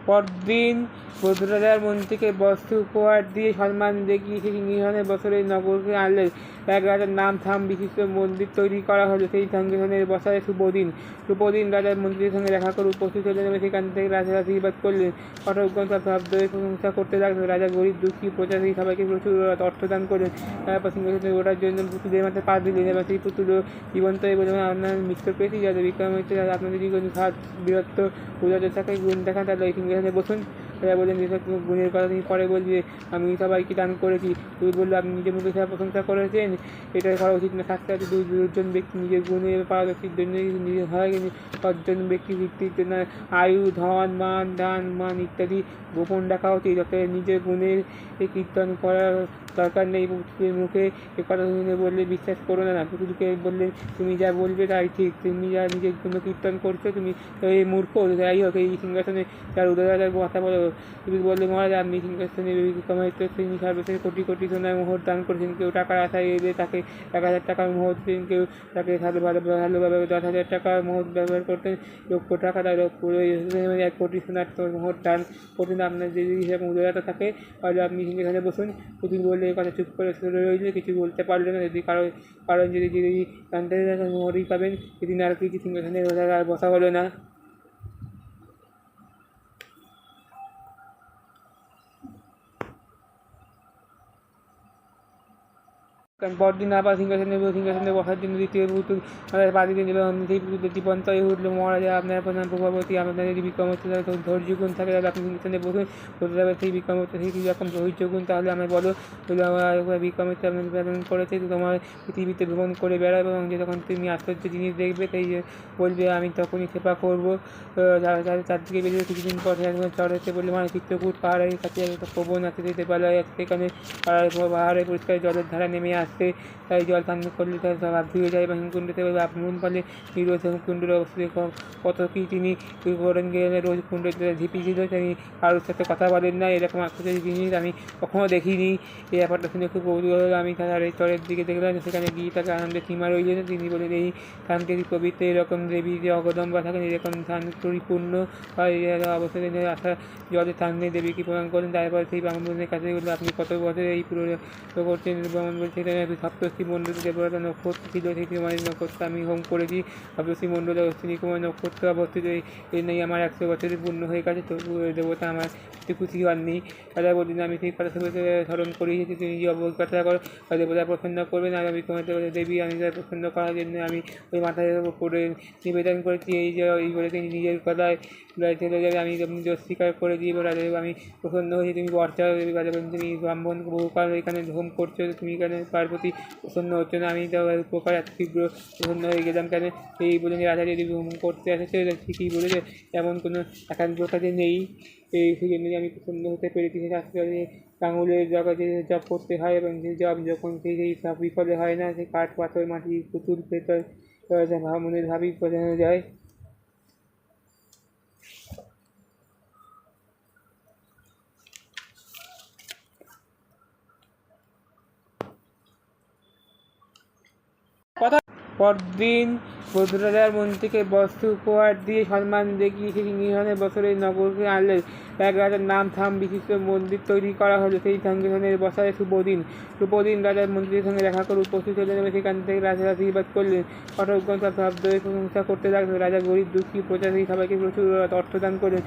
পরদিন বধূরাজার মন্ত্রীকে বস্ত্র উপহার দিয়ে সম্মান দেখিয়ে সেই নিধনের বছরে নগরকে আনলেন। এক রাজার নাম থাম বিশিষ্ট মন্দির তৈরি করা হলো সেই সিংহাসনের বসায় সুপদিন রাজার মন্ত্রীর সঙ্গে দেখা করে উপস্থিত হলেন এবং সেখান থেকে রাজা আশীর্বাদ করলেন। কটকগণ সব শব্দের প্রশংসা করতে লাগলো। রাজা গরিব দুঃখী প্রজা সেই সবাইকে প্রচুর অর্থদান করলেন। তারপর সিংহাসনে ওঠার জন্য পুতুলের মাথায় পা দিলেন এবং সেই পুতুল জীবন্ত হয়ে বললেন, আপনার মিত্র পেয়েছি যাতে বিক্রমাদিত্য আপনাদের জীবন সাত বীরত্ব উদারতার সাথে গুণ দেখান, তাহলে এই সিংহাসনে বসুন। রাজা বললেন, যেসব গুণের কথা তুমি পরে বলবে, আমি সবাইকে দান করেছি। তুমি বললো, আপনি নিজের মুখে সেটা প্রশংসা করেছেন, এটা করা উচিত না। শাস্ত্রে আছে দুজন ব্যক্তি নিজের গুণের পারদর্শীর জন্য নিজের হয়, কিন্তু পাঁচজন ব্যক্তি ভিত্তির জন্য আয়ু, ধন, মান ইত্যাদি গোপন রাখা উচিত। যত নিজের গুণের কীর্তন করার দরকার নেই। পুতুলের মুখে এ কথা শুনে বললে, বিশ্বাস করো না। পুতুলকে বললেন, তুমি যা বলবে তাই ঠিক, তুমি যা নিজের গুণ কীর্তন করছো তুমি এই মূর্খ। যাই হোক, এই সিংহাসনে তার উদয়রাজার কথা বলো। তুমি বললে, মহারাজ আপনি সিংহাসনে বিক্রমাদিত্য তিনি সর্বশেষ কোটি কোটি সোনার মোহর দান করেছেন। কেউ টাকার আশায় এলে তাকে 1000 টাকার মোহর দিতেন, কেউ তাকে ভালোভাবে 10,000 টাকার মোহর ব্যবহার করতেন, লক্ষ টাকা তার 1 কোটি সোনার মোহর দান করতেন। আপনার যদি সেরকম উদয়তা থাকে তাহলে আপনি সিংহাসনে বসুন। পুতুল বললে, এই কথা চুপ করে সরে রইলে, কিছু বলতে পারলে না। যদি কারণ যদি জানতে মোহরই পাবেন, সেদিন আর কিছু সিংহাসনে আর বসা হলো না। পরদিন আবার সিংহাসনে বসার জন্য দ্বিতীয় পুতুল পা দিলেন এবং সেই পুতুল জীবন্ত হয়ে উঠল। মহারাজা, আপনার প্রধান প্রভাবতী, আপনার যদি বিক্রমাদিত্য ধৈর্য গুণ থাকে তাহলে আপনি সিংহাসনে বসুন। বলতে সেই বিক্রমাদিত্য সেই রকম ধৈর্য গুণ তাহলে আমায় বলো। আমার বিক্রমাদিত্য আপনাকে প্রেরণ করেছে তোমার পৃথিবীতে ভ্রমণ করে বেড়াবে এবং যখন তুমি আশ্চর্য জিনিস দেখবে তাই বলবে, আমি তখনই সেবা করবো। চারদিকে বেরিয়ে কিছুদিন পর চড়াতে বললে, মানে চিত্রকূট পাহাড়ের কাছে একটা প্রবণ আছে, দেবালয় আছে, সেখানে পাহাড়ে পরিষ্কার জলের ধারা নেমে আসছে। তাই জল পান করলে তার ভাব ধুয়ে যায় এবং হিমকুণ্ডতে আপন পালে নিরোধ হিমকুণ্ডের অবস্থা কত কি তিনি করেন গেলে রোজ কুণ্ডে ঝিপি ছিল, তিনি কারোর সাথে কথা বলেন না। এরকম আশ্চর্য জিনিস আমি কখনো দেখিনি। এই ব্যাপারটা শুনে খুব কৌতূহল হলো। আমি তার এই চরের দিকে দেখলাম, সেখানে গিয়ে তাকে আনন্দের সীমা রইলেন। তিনি বলেন, এই স্থানকে পবিত্র এরকম দেবী যে অগদম্বা থাকেন, এরকম স্থান পরিপূর্ণ হয় অবস্থায় আসা জলের সামনে দেবীকে প্রদান করেন। তারপর সেই ব্রাহ্মণের কাছে বললো, আপনি কত বছর এই পুরো করছেন? ব্রাহ্মণ বলছে, সপ্তর্ষি মণ্ডল দেবতা নক্ষত্র ছিল, সেই কুমারী নক্ষত্র আমি হোম করেছি। সপ্তর্ষি মণ্ডলে অশ্বিনী কুমার নক্ষত্র অবস্থিত, এই নেই আমার 100 বছরের পূর্ণ হয়ে গেছে, তবু দেবতা আমার একটু খুশি হননি। রাজা বললেন, আমি সেই কথা স্মরণ করি, তুমি যে অবজ্ঞাতা করো দেবতা প্রসন্ন করবেন। আর আমি তোমাদের দেবী, আমি প্রসন্ন করার জন্য আমি ওই মাথায় করে নিবেদন করেছি। এই যে এই বলে তিনি নিজের কথায় চলে যাবে, আমি স্বীকার করে দিয়ে রাজা, আমি প্রসন্ন হয়েছি, তুমি বর্ষা দেবী। রাজা বলেন, তুমি ব্রাহ্মণ বহুকাল এখানে হোম করছো, তুমি এখানে পার্বতী প্রসন্ন হচ্ছে না, আমি তো উপকার এত শীঘ্র প্রসন্ন হয়ে গেলাম কেন? এই বলে রাজা যদি ভ্রমণ করতে আসে ঠিকই বলেছে, এমন কোনো একাগ্রতা যে নেই, এই সেই জন্যই আমি প্রসন্ন হতে পেরেছি। শাস্ত্রে আঙুলের জগতে জপ করতে হয় এবং সেই জপ যখন সেই সব বিফলে হয় না, সেই কাঠ পাথর মাটি প্রচুর ভেতর মনের ভাবই বোঝানো যায়। পরদিন বধূরাজার মন্ত্রীকে বস্ত্র উপহার দিয়ে সম্মান দেখিয়ে সেই নিধনের বছরে নগরকে আনলেন। এক রাজার নাম থাম বিশিষ্ট মন্দির তৈরি করা হলো সেই সিংহাসনের বসায় সুপদিন রাজার মন্ত্রীর সঙ্গে দেখা করে উপস্থিত হলেন এবং সেখান থেকে রাজা আশীর্বাদ করলেন। কটকগণ সব শব্দের প্রশংসা করতে লাগলো। রাজা গরিব দুঃখী প্রজা সেই সবাইকে প্রচুর অর্থদান করলেন।